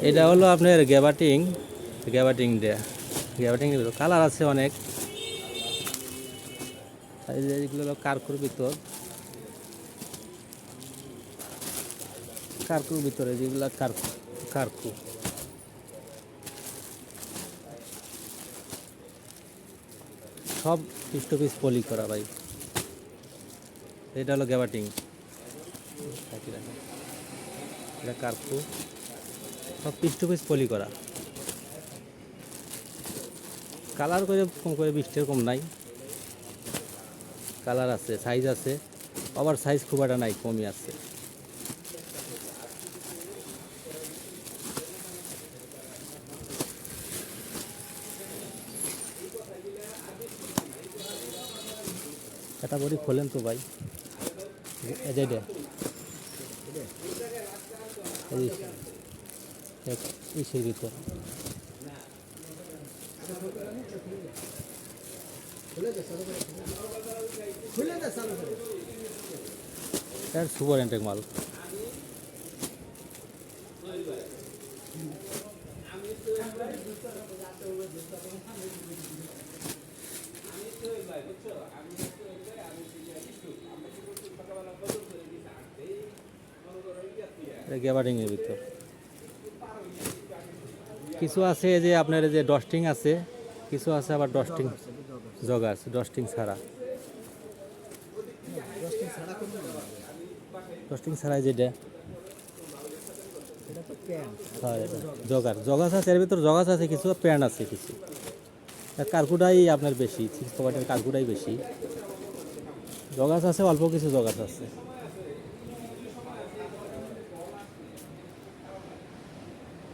এটা হলো আপনার গ্যাবাটিং, গ্যাবাটিং দেয়া, গ্যাবাটিং কালার আছে অনেক। এগুলো হলো কার্কুর ভিতর, কার্কুর ভিতরে যেগুলো কার্কু, কার্কু সব পিস টু পিস পলি করা ভাই। এটা হলো গ্যাবাটিং, এটা কার্কু, সব পিস টু পিস পলি করা। কালার করে কম করে 20টার কম নাই, কালার আছে, সাইজ আছে, আবার সাইজ খুব একটা নাই, কমই আছে। এটা বড়ি খোলেন তো ভাই, এটা ইসের ভিতর সুপার এন্টেক মাল। গ্যাবার্ডিংয়ের ভিতর কিছু আছে যে আপনার যে ডস্টিং আছে, কিছু আছে আবার ডস্টিং জগা আছে, ডস্টিং ছাড়া। ডস্টিং ছাড়াই যেটা হয় জগার, জগাস আছে এর ভিতর, জগাস আছে কিছু, প্যান্ট আছে কিছু। কার্কুটাই আপনার বেশি, 6 পকেটের কার্কুটাই বেশি। জগাস আছে অল্প কিছু, জগাস আছে।